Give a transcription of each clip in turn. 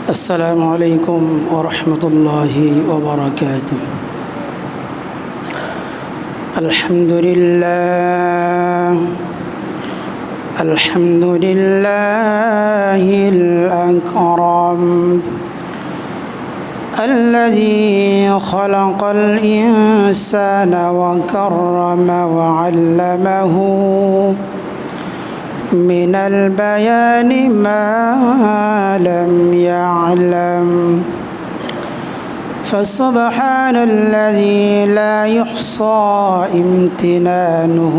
السلام عليكم ورحمة الله وبركاته. الحمد لله الأكرم الذي خلق الإنسان وكرم وعلمه من البيان ما لم يعلم، فسبحان الذي لا يحصى امتنانه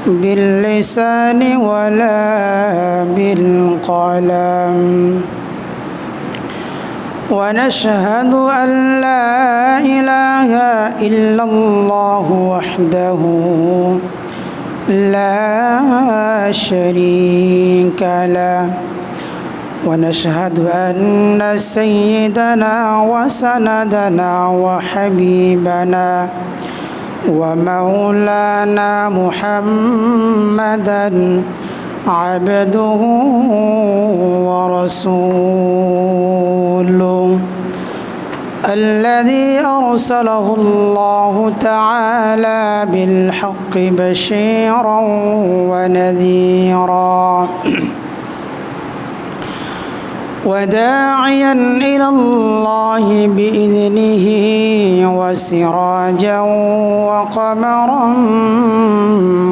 باللسان ولا بالقلم، ونشهد أن لا إله إلا الله وحده لا شريك له، ونشهد أن سيدنا وسندنا وحبيبنا ومولانا محمدا عبده ورسوله الذي أرسله الله تعالى بالحق بشيرا ونذيرا وداعيا إلى الله بإذنه وسراجا وقمرا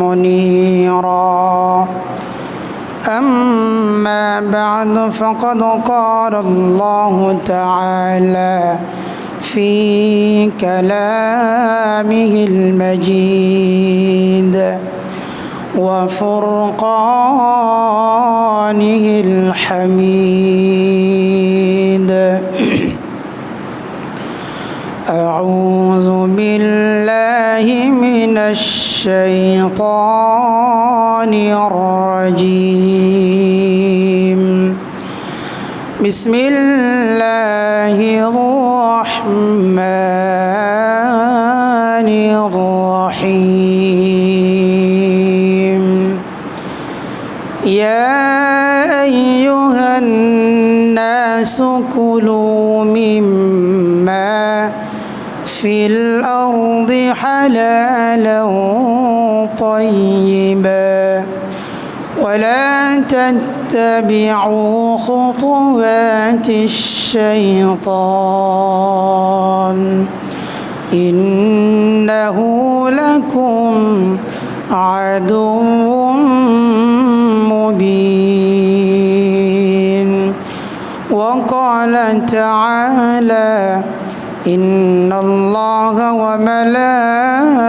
منيرا. أما بعد، فقد قال الله تعالى في كلامه المجيد وفرقانه الحميد: أعوذ بالله من الشيطان الرجيم. بسم الله الرحمن الرحيم. يا أيها الناس كلوا مما في الأرض حلالا طيبا ولا تتبعوا خطوات الشيطان إنه لكم عدو مبين. وقال تعالى: إن الله وملائكته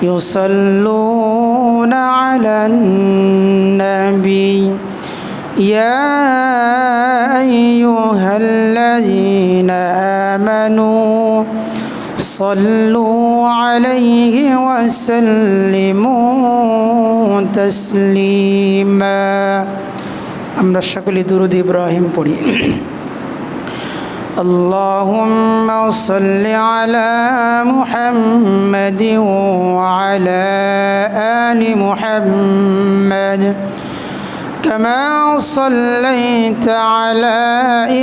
يصلون على النبي يا أيها الذين آمنوا صلوا عليه وسلموا تسليما. আমরা সকলে দুরূদ ইব্রাহিম পড়ি। اللهم صل على محمد وعلى آل محمد كما صليت على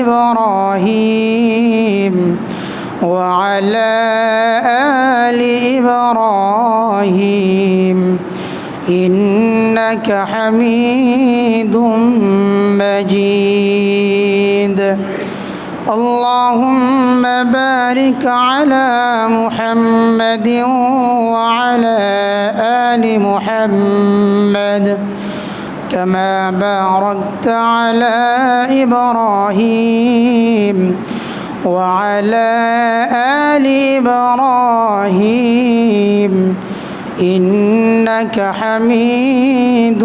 إبراهيم وعلى آل إبراهيم إنك حميد مجيد. اللهم بارك على محمد وعلى آل محمد كما باركت على إبراهيم وعلى آل إبراهيم إنك حميد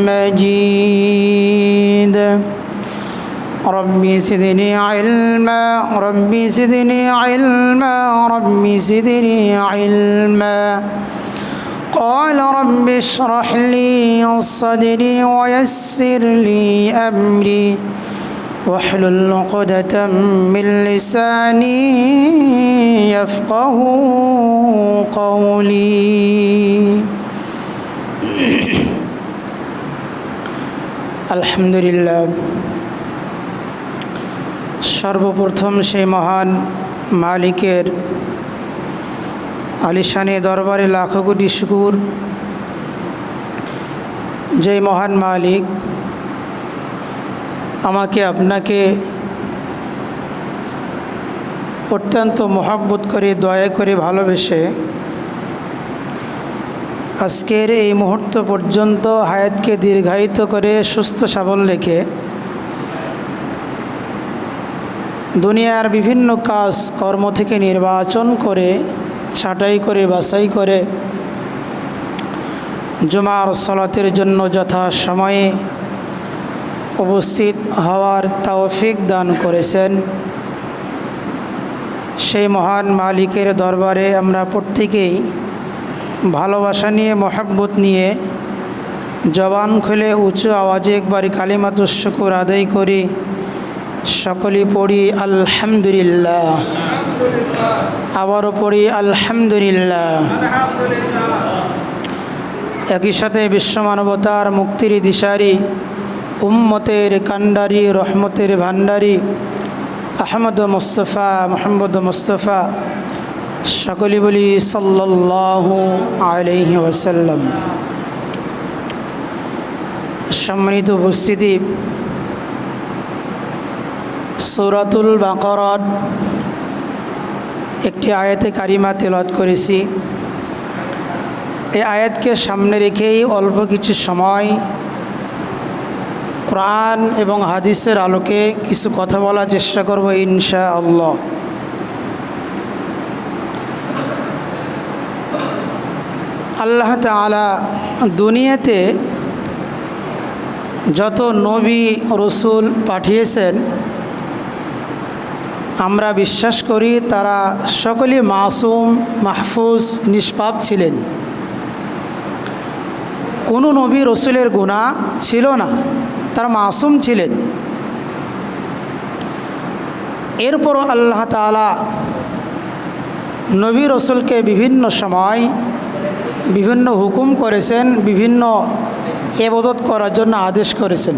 مجيد. ربي زدني علما، ربي زدني علما، ربي زدني علما. قال رب اشرح لي صدري ويسر لي أمري واحلل عقدة من لساني يفقه قولي. আলহামদুলিল্লাহ, সর্বপ্রথম সেই মহান মালিকের আলিশানে দরবারে লাখো কোটি শুকর, যে মহান মালিক আমাকে আপনাকে অত্যন্ত মহব্বত করে দয়া করে ভালোবেসে আজকের এই মুহূর্ত পর্যন্ত হায়াতকে দীর্ঘায়িত করে সুস্থ সবল রেখে দুনিয়ার বিভিন্ন কাজ কর্ম থেকে নির্বাচন করে ছাঁটাই করে বাছাই করে জুমার সালাতের জন্য যথা সময়ে উপস্থিত হওয়ার তৌফিক দান করেছেন, সেই মহান মালিকের দরবারে আমরা প্রত্যেকেই ভালোবাসা নিয়ে মহব্বত নিয়ে জবান খুলে উঁচু আওয়াজে একবার কালিমাতুশ শুকর আদায় করি। সকলেই পড়ি আলহামদুলিল্লাহ, আবারও পড়ি আলহামদুলিল্লাহ। একই সাথে বিশ্ব মানবতার মুক্তির দিশারি, উম্মতের কান্ডারি, রহমতের ভান্ডারি আহমদ মুস্তফা মোহাম্মদ মুস্তফা, সকলে বলি সাল্লাল্লাহু আলাইহি ওয়াসাল্লাম। সম্মানিত উপস্থিতি, সূরাতুল বাকারার একটি আয়াতে কারিমা তেলাওয়াত করেছি। এই আয়াতকে সামনে রেখেই অল্প কিছু সময় কোরআন এবং হাদিসের আলোকে কিছু কথা বলার চেষ্টা করব ইনশাআল্লাহ। আল্লাহ তাআলা দুনিয়াতে যত নবী রসুল পাঠিয়েছেন আমরা বিশ্বাস করি তারা সকলেই মাসুম, মাহফুজ, নিষ্পাপ ছিলেন। কোনো নবী রসুলের গুনাহ ছিল না, তারা মাসুম ছিলেন। এরপরও আল্লাহ তাআলা নবী রসুলকে বিভিন্ন সময় বিভিন্ন হুকুম করেছেন, বিভিন্ন ইবাদত করার জন্য আদেশ করেছেন।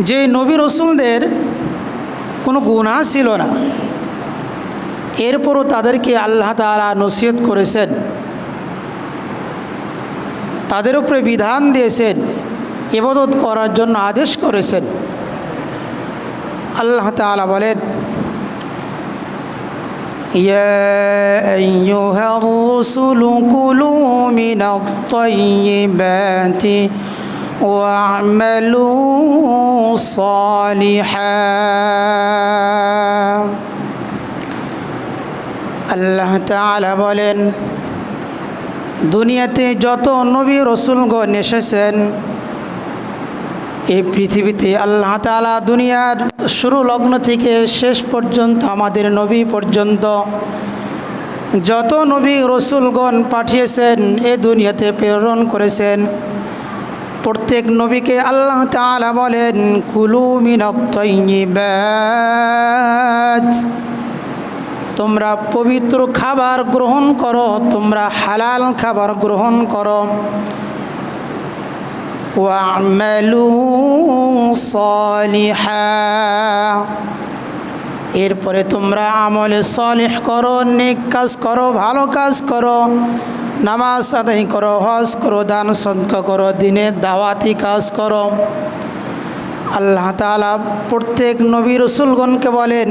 যে নবী রসুলদের কোনো গুনাহ ছিল না, এরপরও তাদেরকে আল্লাহ তাআলা নসিহত করেছেন, তাদের উপরে বিধান দিয়েছেন, ইবাদত করার জন্য আদেশ করেছেন। আল্লাহ তাআলা বলেন, ইয়া আইয়ুহার রাসূলু কুলু মিনাত তাইয়্যিবাতি ওয়া'মালু সালিহান। আল্লাহ তাআলা বলেন, দুনিয়াতে যত নবী রসুলগণ এসেছেন, এই পৃথিবীতে আল্লাহ তাআলা দুনিয়ার শুরু লগ্ন থেকে শেষ পর্যন্ত আমাদের নবী পর্যন্ত যত নবী রসুলগণ পাঠিয়েছেন, এ দুনিয়াতে প্রেরণ করেছেন, প্রত্যেক নবীকে আল্লাহ তাআলা বলেন কুলু মিনাত তাইয়্যিবাত, তোমরা পবিত্র খাবার গ্রহণ করো, তোমরা হালাল খাবার গ্রহণ করো। ওয়া'মালু সালিহান, এরপরে তোমরা আমলে সালিহ করো, নেক কাজ করো, ভালো কাজ করো, নামাজ আদায় করো, হজ করো, দান সদকা করো, দিনের দাওয়াতি কাজ করো। আল্লাহ তাআলা প্রত্যেক নবী রসুলগণকে বলেন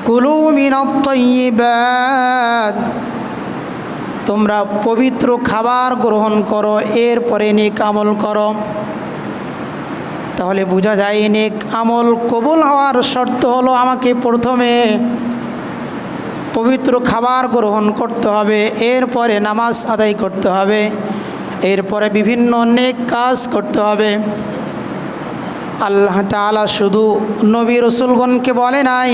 কুলু মিনাত তাইয়্যিবাত, তোমরা পবিত্র খাবার গ্রহণ করো, এরপরে নেক আমল করো। তাহলে বোঝা যায় নেক আমল কবুল হওয়ার শর্ত হলো আমাকে প্রথমে পবিত্র খাবার গ্রহণ করতে হবে, এরপরে নামাজ আদায় করতে হবে, এরপরে বিভিন্ন নেক কাজ করতে হবে। আল্লাহ তাআলা শুধু নবী রসুলগণকে বলে নাই,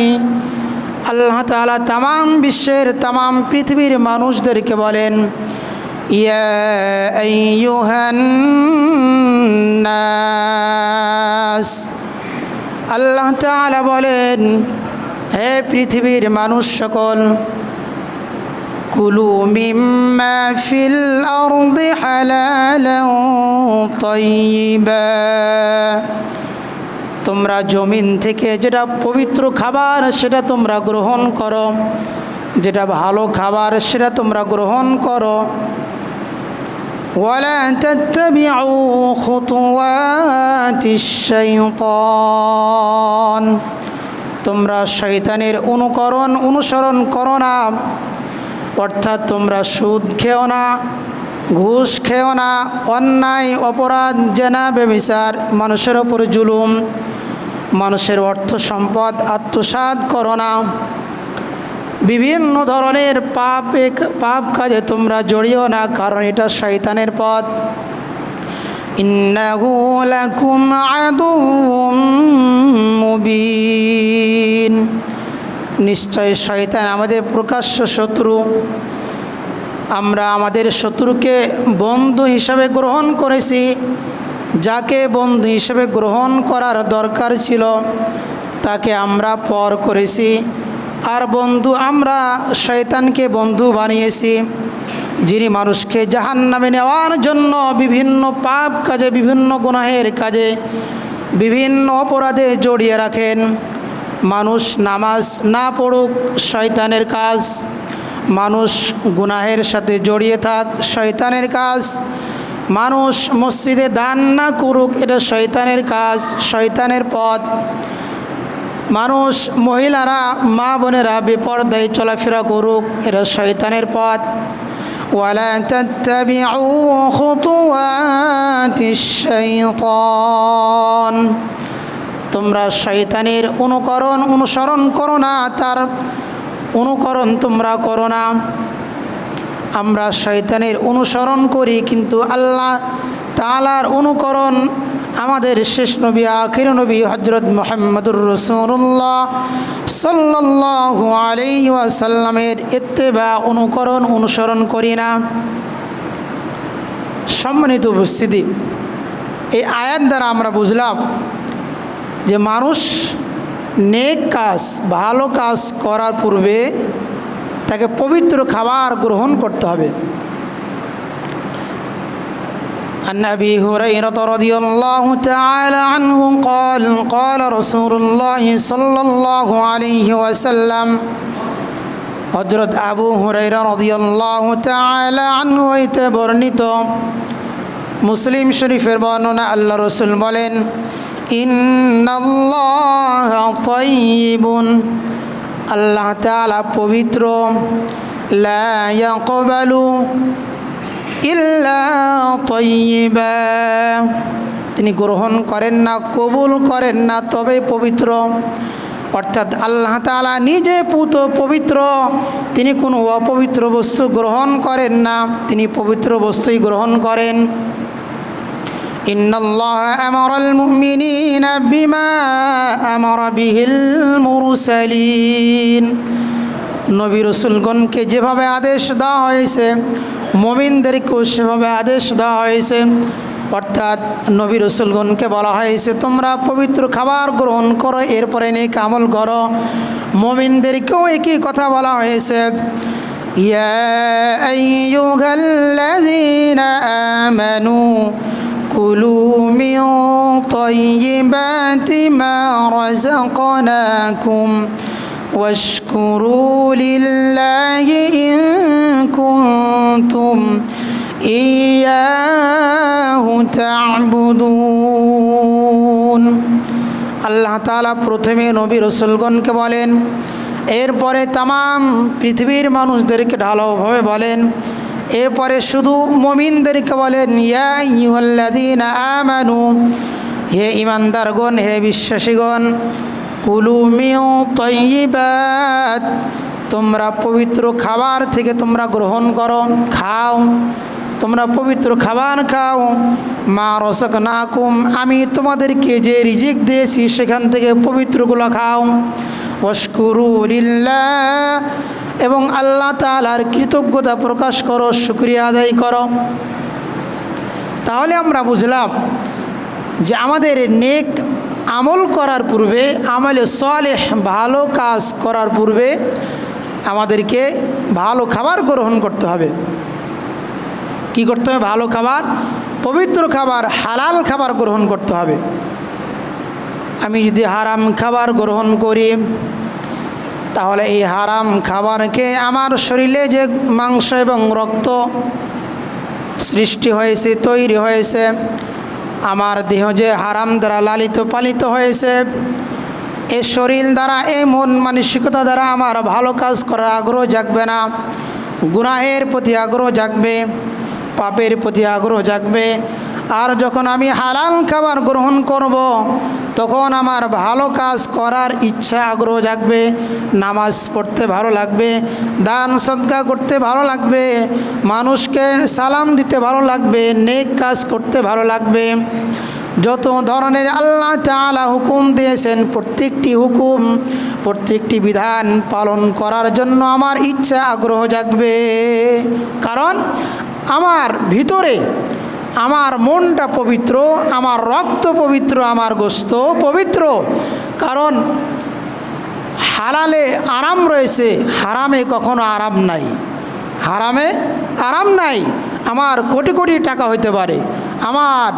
আল্লাহ তাআলা তামাম বিশ্বের তামাম পৃথিবীর মানুষদেরকে বলেন ইয়া আইয়ুহান নাস। আল্লাহ তাআলা বলেন হে পৃথিবীর মানুষ সকল, কুলু মিম্মা ফিল আরদি হালালান তাইয়্যিবা, তোমরা জমিন থেকে যেটা পবিত্র খাবার সেটা তোমরা গ্রহণ করো, যেটা ভালো খাবার সেটা তোমরা গ্রহণ করো। ওয়ালা তাত্তাবিউ খুতুওয়াতিশ শাইতান, তোমরা শয়তানের অনুসরণ করো না, অর্থাৎ তোমরা সুদ খেও না, ঘুষ খেও না, অন্যায় অপরাধ জেনা ব্যভিচার, মানুষের ওপর জুলুম, মানুষের অর্থ সম্পদ আত্মসাৎ করো না, বিভিন্ন ধরনের পাপ কাজে তোমরা জড়িও না, কারণ এটা শয়তানের পথ। ইন্নাহু লাকুম আদুউম মুবিন, নিশ্চয় শয়তান আমাদের প্রকাশ্য শত্রু। আমরা আমাদের শত্রুকে বন্ধু হিসাবে গ্রহণ করেছি, যাকে বন্ধু হিসেবে গ্রহণ করার দরকার ছিল তাকে আমরা পর করেছি, আর আমরা শয়তানকে বন্ধু বানিয়েছি, যিনি মানুষকে জাহান্নামে নেওয়ার জন্য বিভিন্ন পাপ কাজে, বিভিন্ন গুনাহের কাজে, বিভিন্ন অপরাধে জড়িয়ে রাখেন। মানুষ নামাজ না পড়ুক শয়তানের কাজ, মানুষ গুনাহের সাথে জড়িয়ে থাক শয়তানের কাজ, মানুষ মসজিদে দান না করুক এটা শয়তানের কাজ, শয়তানের পথ। মানুষ মহিলারা মা বোনেরা বেপরদায় চলাফেরা করুক এটা শয়তানের পথ। ওয়ালা তাত্তাবিউ খুতুওয়াতিশ শাইতান, তোমরা শয়তানের অনুসরণ করো না, তার অনুকরণ তোমরা করো না। আমরা শয়তানের অনুসরণ করি, কিন্তু আল্লাহ তাআলার অনুকরণ আমাদের শেষ নবী আখির নবী হযরত মুহাম্মদুর রাসূলুল্লাহ সাল্লাল্লাহু আলাইহি ওয়াসাল্লামের ইত্তেবা অনুসরণ করি না। সম্মানিত উপস্থিতি, এই আয়াত দ্বারা আমরা বুঝলাম যে মানুষ নেক কাজ, ভালো কাজ করার পূর্বে তাকে পবিত্র খাবার গ্রহণ করতে হবে। عن أبي هريرة رضي الله تعالى عنه قال قال رسول الله صلى الله عليه وسلم, হযরত আবু হুরায়রা রাদিয়াল্লাহু তাআলা আনহু হইতে বর্ণিত, মুসলিম শরীফের বর্ণনা, আল্লাহ রাসূল বলেন, ইন্নাল্লাহা তাইয়্যিবুন, আল্লাহ তাআলা পবিত্র, লা ইয়াকবালু ইল্লা তাইয়্যিবা, তিনি গ্রহণ করেন না, কবুল করেন না তবে পবিত্র। অর্থাৎ আল্লাহ তাআলা নিজে পবিত্র, তিনি কোনো অপবিত্র বস্তু গ্রহণ করেন না, তিনি পবিত্র বস্তুই গ্রহণ করেন। ইন্নাল্লাহা আমারাল মুমিনিনা বিমা আমারা বিহিল মুরসালিন, নবী রাসূলগণকে যেভাবে আদেশ দেওয়া হয়েছে মুমিনদেরকেও সেভাবে আদেশ দেওয়া হয়েছে। অর্থাৎ নবী রাসূলগণকে বলা হয়েছে তোমরা পবিত্র খাবার গ্রহণ করো, এরপরে নেক আমল করো। মুমিনদেরকেও একই কথা বলা হয়েছে, ইয়া আইয়ুহাল্লাযীনা আমানু কুলু মিন তাইয়্যিবাতি মা রাযাকনাকুম ওয়াশকুরু লিল্লাহি ইন কুনতুম ইয়াহু তা'বুদুন। আল্লাহ তাআলা প্রথমে নবী রাসূলগণকে বলেন, এরপরে তামাম পৃথিবীর মানুষদেরকে ঢালাওভাবে বলেন, এরপরে শুধু মুমিনদেরকে বলেন, ইয়া আইয়ুহাল্লাযীনা আমানু, হে ঈমানদারগণ, হে বিশ্বাসীগণ, কুলু মিন তাইয়্যিবাত, তোমরা পবিত্র খাবার থেকে তোমরা গ্রহণ করো, খাও, তোমরা পবিত্র খাবার খাও। মা রাযাকনাকুম, আমি তোমাদেরকে যে রিজিক দিয়েছি সেখান থেকে পবিত্রগুলো খাও। ওয়াশকুরু লিল্লাহ, এবং আল্লাহ তাআলার কৃতজ্ঞতা প্রকাশ করো, শুকরিয়া আদায় করো। তাহলে আমরা বুঝলাম যে আমাদের নেক আমল করার পূর্বে, আমলে সালেহ ভালো কাজ করার পূর্বে আমাদেরকে ভালো খাবার গ্রহণ করতে হবে। কি করতে হবে? ভালো খাবার, পবিত্র খাবার, হালাল খাবার গ্রহণ করতে হবে। আমি যদি হারাম খাবার গ্রহণ করি, তাহলে এই হারাম খাবারকে আমার শরীরে যে মাংস এবং রক্ত সৃষ্টি হয়েছে, তৈরি হয়েছে, আমার দেহ যে হারাম দ্বারা লালিত পালিত হয়েছে, এই শরীর দ্বারা, এই মন মানসিকতা দ্বারা আমার ভালো কাজ করার আগ্রহ জাগবে না, গুনাহের প্রতি আগ্রহ জাগবে, পাপের প্রতি আগ্রহ জাগবে। আর যখন আমি হালাল খাবার গ্রহণ করব, তখন আমার ভালো কাজ করার ইচ্ছা, আগ্রহ জাগবে, নামাজ পড়তে ভালো লাগবে, দান সদকা করতে ভালো লাগবে, মানুষকে সালাম দিতে ভালো লাগবে, নেক কাজ করতে ভালো লাগবে। যত ধরনের আল্লাহ তাআলা হুকুম দিয়েছেন, প্রত্যেকটি হুকুম, প্রত্যেকটি বিধান পালন করার জন্য আমার ইচ্ছা, আগ্রহ জাগবে। কারণ আমার ভিতরে, আমার মনটা পবিত্র, আমার রক্ত পবিত্র, আমার গোশত পবিত্র। কারণ হালালে আরাম রয়েছে, হারামে কখনো আরাম নাই। হারামে আরাম নাই। আমার কোটি কোটি টাকা হইতে পারে, আমার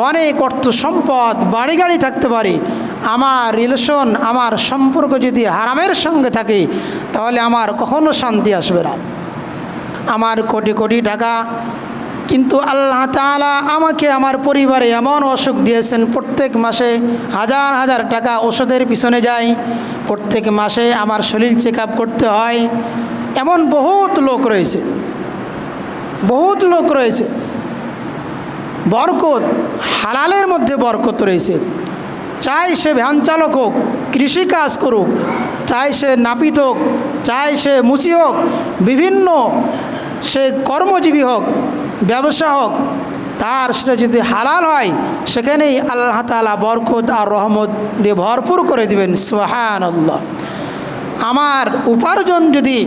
অনেক অর্থ সম্পদ, বাড়ি গাড়ি থাকতে পারে, আমার রিলেশন, আমার সম্পর্ক যদি হারামের সঙ্গে থাকে, তাহলে আমার কখনো শান্তি আসবে না। আমার কোটি কোটি টাকা, কিন্তু আল্লাহ তাআলা আমাকে, আমার পরিবারে এমন অসুখ দিয়েছেন, প্রত্যেক মাসে হাজার হাজার টাকা ওষুধের পিছনে যায়, প্রত্যেক মাসে আমার শরীর চেক আপ করতে হয়। এমন বহুত লোক রয়েছে, বহুত লোক রয়েছে। বরকত, হালালের মধ্যে বরকত রয়েছে। চাই সে ভ্যান চালক হোক, কৃষিকাজ করুক, চাই সে নাপিত হোক, চাই সে মুচি হোক, বিভিন্ন সে কর্মজীবী হোক, ব্যবসা হোক, তার সেটা যদি হালাল হয়, সেখানেই আল্লাহ তাআলা বরকত আর রহমত দিয়ে ভরপুর করে দিবেন। সুবহানাল্লাহ। আমার উপার্জন যদি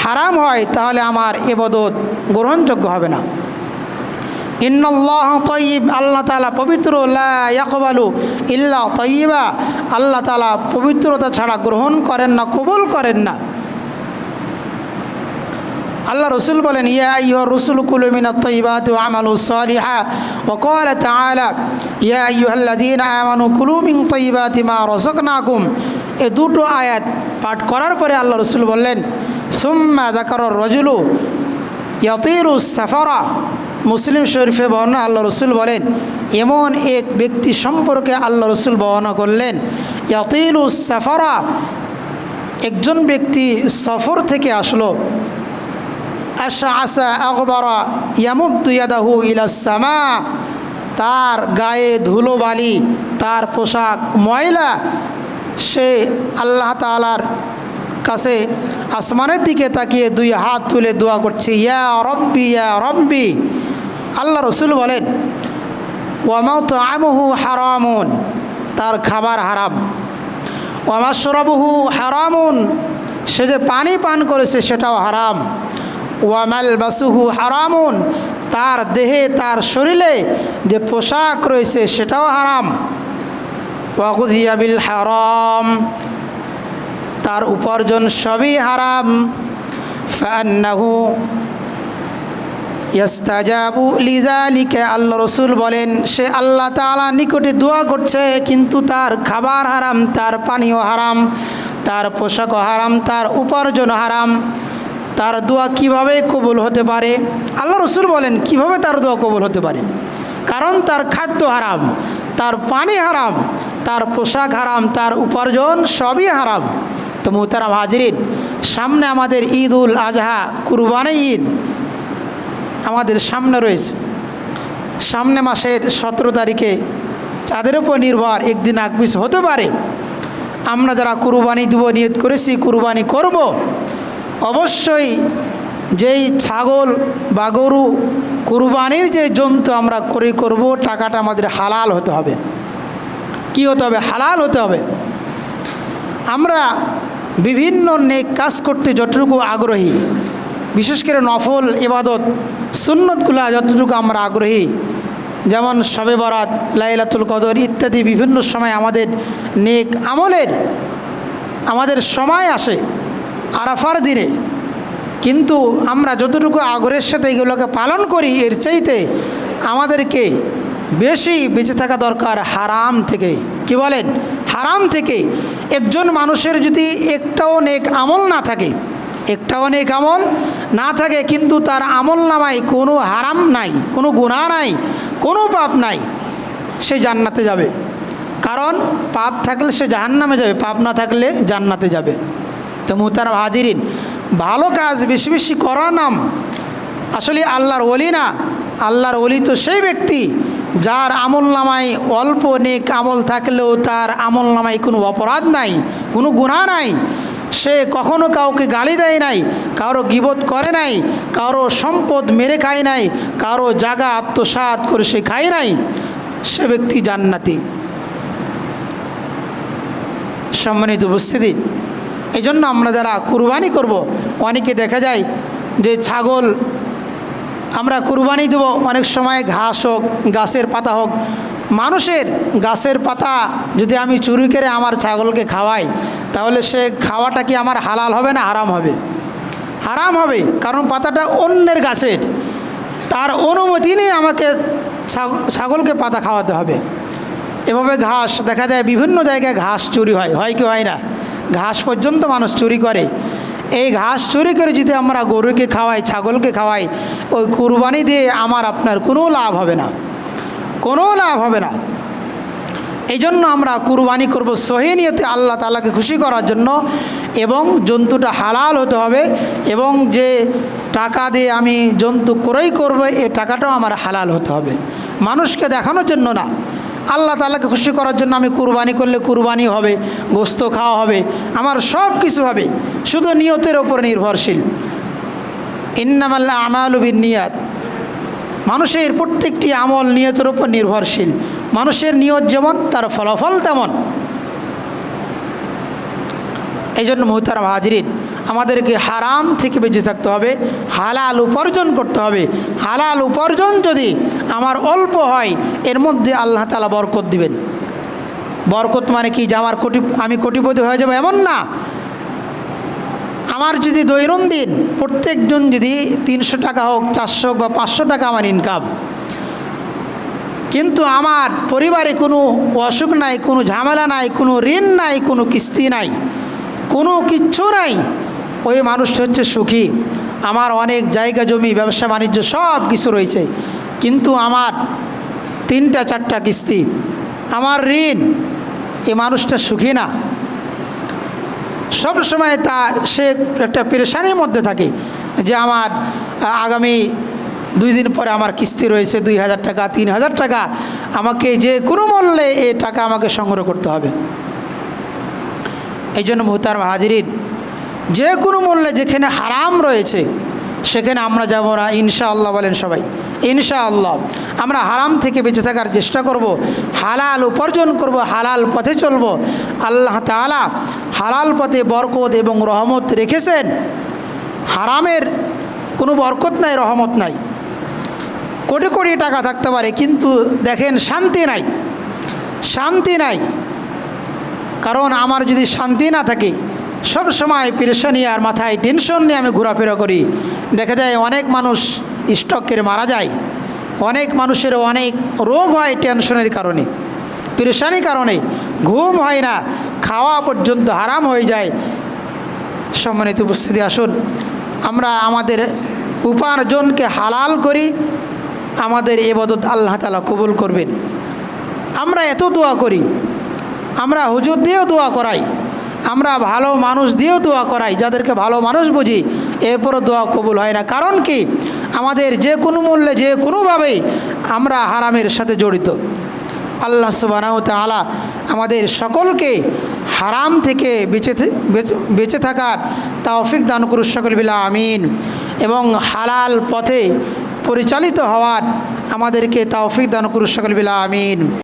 হারাম হয়, তাহলে আমার ইবাদত গ্রহণযোগ্য হবে না। ইন্নাল্লাহ তাইয়্যিব, আল্লাহ তাআলা পবিত্র, লা ইয়াকবালু ইল্লা তাইয়্যিবা, আল্লাহ তাআলা পবিত্রতা ছাড়া গ্রহণ করেন না, কবুল করেন না। আল্লাহ রসুল বলেন, ইয়া আইয়ুহার রসুল কুলু মিনাত তাইয়্যিবাতি ওয়া আমালু সালিহা, ওয়া ক্বালা তাআলা ইয়া আইয়ুহাল্লাযীনা আমানু কুলু মিন তাইয়্যিবাতি মা রাযাকনাকুম। এই দুটো আয়াত পাঠ করার পরে আল্লাহ রসুল বললেন, সুম্মা যাকারা রাজুলু ইয়াতিরু সাফারা। মুসলিম শরীফে বর্ণনা, আল্লাহ রসুল বলেন, এমন এক ব্যক্তি সম্পর্কে আল্লাহ রসুল বর্ণনা করলেন, ইয়াতিরু সাফারা, একজন ব্যক্তি সফর থেকে আসলো, আশআসা আগবারা ইয়ামুদ্দু ইয়াদাহু ইলাস সামা, তার গায়ে ধুলোবালি, তার পোশাক ময়লা, সে আল্লাহ তাআলার কাছে আসমানের দিকে তাকিয়ে দুই হাত তুলে দোয়া করছে, ইয়া রব্বি ইয়া রব্বি। আল্লাহ রসুল বলেন, ওয়া মাতআমুহু হারামুন, তার খাবার হারাম, ওয়া মাশরাবুহু হারামুন, সে যে পানি পান করেছে সেটাও হারাম, ওয়া মালবাসুহু হারামুন, তার দেহে, তার শরীরে যে পোশাক রয়েছে সেটাও হারাম, ওয়া গুযিয়া বিল হারাম, তার উপার্জন সবই হারাম। ফাআন্নাহু ইয়াস্তাজাবু লিযালিকা, আল্লাহ রসুল বলেন, সে আল্লাহ তাআলা নিকটে দোয়া করছে, কিন্তু তার খাবার হারাম, তার পানীয় হারাম, তার পোশাকও হারাম, তার উপার্জন হারাম। তার দোয়া কিভাবে কবুল হতে পারে? আল্লাহ রসুল বলেন, কিভাবে তার দোয়া কবুল হতে পারে? কারণ তার খাদ্য হারাম, তার পানি হারাম, তার পোশাক হারাম, তার উপার্জন সবই হারাম। তো মুহতারাম হাজিরিন, সামনে আমাদের ঈদ উল আজহা, কুরবানি ঈদ আমাদের সামনে রয়েছে। সামনে মাসের 17 তারিখে, চাঁদের উপর নির্ভর, একদিন আকবিস হতে পারে। আমরা যারা কুরবানি দিব নিয়ত করেছি, কুরবানি করব, অবশ্যই যেই ছাগল বা গরু কুরবানির যে জন্তু আমরা করব, টাকাটা আমাদের হালাল হতে হবে। কি হতে হবে? হালাল হতে হবে। আমরা বিভিন্ন নেক কাজ করতে যতটুকু আগ্রহী, বিশেষ করে নফল ইবাদত সুন্নতগুলো যতটুকু আমরা আগ্রহী, যেমন শবে বরাত, লাইলাতুল কদর ইত্যাদি বিভিন্ন সময় আমাদের নেক আমলের আমাদের সময় আসে, আরাফার দিনে, কিন্তু আমরা যতটুকু আগ্রহের সাথে এগুলোকে পালন করি এর চাইতে আমাদেরকে বেশি বেঁচে থাকা দরকার হারাম থেকে। কি বলেন? হারাম থেকে। একজন মানুষের যদি একটাও নেক আমল না থাকে, একটাও নেক আমল না থাকে, কিন্তু তার আমল নামায় কোনো হারাম নাই, কোনো গুনাহ নাই, কোনো পাপ নাই, সে জান্নাতে যাবে। কারণ পাপ থাকলে সে জাহান্নামে যাবে, পাপ না থাকলে জান্নাতে যাবে। তো মুহতারাম হাজিরিন, ভালো কাজ বেশি বেশি করার নাম আসলে আল্লাহর ওলি না। আল্লাহর ওলি তো সেই ব্যক্তি যার আমল নামায় অল্প নেক আমল থাকলেও তার আমল নামায় কোনো অপরাধ নাই, কোনো গুনাহ নাই, সে কখনো কাউকে গালি দেয় নাই, কারো গীবত করে নাই, কারো সম্পদ মেরে খায় নাই, কারো জায়গা আত্মসাৎ করে সে খায় নাই, সে ব্যক্তি জান্নাতি। সম্মানিত উপস্থিতি, এই জন্য আমরা যারা কুরবানি করব, অনেকে দেখা যায় যে ছাগল আমরা কুরবানি দেব, অনেক সময় ঘাস হোক, গাছের পাতা হোক, মানুষের গাছের পাতা যদি আমি চুরি করে আমার ছাগলকে খাওয়াই, তাহলে সে খাওয়াটা কি আমার হালাল হবে না হারাম হবে? হারাম হবে, কারণ পাতাটা অন্যের গাছের, তার অনুমতি নিয়ে আমাকে ছাগলকে পাতা খাওয়াতে হবে। এভাবে ঘাস দেখা যায় বিভিন্ন জায়গায় ঘাস চুরি হয়, হয় কি হয় না? ঘাস পর্যন্ত মানুষ চুরি করে। এই ঘাস চুরি করে যদি আমরা গরুকে খাওয়াই, ছাগলকে খাওয়াই, ওই কুরবানি দিয়ে আমার আপনার কোনো লাভ হবে না, কোনো লাভ হবে না। এই জন্য আমরা কুরবানি করব সহি নিয়তে আল্লাহ তাআলাকে খুশি করার জন্য, এবং জন্তুটা হালাল হতে হবে, এবং যে টাকা দিয়ে আমি জন্তু ক্রয় করব এই টাকাটাও আমার হালাল হতে হবে, মানুষকে দেখানোর জন্য না। আল্লাহ তাআলাকে খুশি করার জন্য আমি কুরবানি করলে কুরবানি হবে, গোস্ত খাওয়া হবে, আমার সব কিছু হবে, শুধু নিয়তের ওপর নির্ভরশীল। ইন্নামাল আমালু বিন্নিয়াত, মানুষের প্রত্যেকটি আমল নিয়তের উপর নির্ভরশীল। মানুষের নিয়ত যেমন তার ফলাফল তেমন। এই জন্য মুহতারাম হাজিরিন, আমাদেরকে হারাম থেকে বেঁচে থাকতে হবে, হালাল উপার্জন করতে হবে। হালাল উপার্জন যদি আমার অল্প হয়, এর মধ্যে আল্লাহ তাআলা বরকত দিবেন। বরকত মানে কি যে আমি কোটিপতি হয়ে যাব এমন না। আমার যদি দৈনন্দিন প্রত্যেকজন যদি 300 টাকা হোক, 400 হোক বা 500 টাকা আমার ইনকাম, কিন্তু আমার পরিবারে কোনো অসুখ নাই, কোনো ঝামেলা নাই, কোনো ঋণ নাই, কোনো কিস্তি নাই, কোনো কিচ্ছু নাই, ওই মানুষটা হচ্ছে সুখী। আমার অনেক জায়গা জমি, ব্যবসা বাণিজ্য সব কিছু রয়েছে, কিন্তু আমার 3-4টা কিস্তি, আমার ঋণ, এই মানুষটা সুখী না। সব সময় সে একটা পেরেশানির মধ্যে থাকে যে আমার আগামী 2 দিন পরে আমার কিস্তি রয়েছে 2000 টাকা, 3000 টাকা, আমাকে যে কোনো মূল্যে এই টাকা আমাকে সংগ্রহ করতে হবে। এই জন্য মুহতারাম হাজিরিন, যে কোনো মূল্যে যেখানে হারাম রয়েছে সেখানে আমরা যাব না ইনশাআল্লাহ। বলেন সবাই ইনশাআল্লাহ। আমরা হারাম থেকে বেঁচে থাকার চেষ্টা করব, হালাল উপার্জন করব, হালাল পথে চলব। আল্লাহ তাআলা হালাল পথে বরকত এবং রহমত রেখেছেন। হারামের কোনো বরকত নাই, রহমত নাই। কোটি কোটি টাকা থাকতে পারে, কিন্তু দেখেন শান্তি নাই, শান্তি নাই। কারণ আমার যদি শান্তি না থাকে, সব সময় পেরেশানি আর মাথায় টেনশন নিয়ে আমি ঘোরাফেরা করি, দেখা যায় অনেক মানুষ স্ট্রোক করে মারা যায়, অনেক মানুষের অনেক রোগ হয় টেনশনের কারণে, পেরেশানির কারণে, ঘুম হয় না, খাওয়া পর্যন্ত হারাম হয়ে যায়। সম্মানিত উপস্থিতি, আসুন আমরা আমাদের উপার্জনকে হালাল করি, আমাদের ইবাদত আল্লাহ তাআলা কবুল করবেন। আমরা এত দোয়া করি, আমরা হুজুর দিয়েও দোয়া করাই, আমরা ভালো মানুষ দিয়েও দোয়া করাই, যাদেরকে ভালো মানুষ বুঝি, এরপরও দোয়া কবুল হয় না। কারণ কি? আমাদের যে কোনো মূল্যে, যে কোনোভাবেই আমরা হারামের সাথে জড়িত। আল্লাহ সুবহানাহু ওয়া তাআলা আমাদের সকলকে হারাম থেকে বেঁচে থাকার তৌফিক দান করুন, সকল বিলা আমিন। এবং হালাল পথে পরিচালিত হওয়ার আমাদেরকে তৌফিক দান করুন, সকল বিলা আমিন।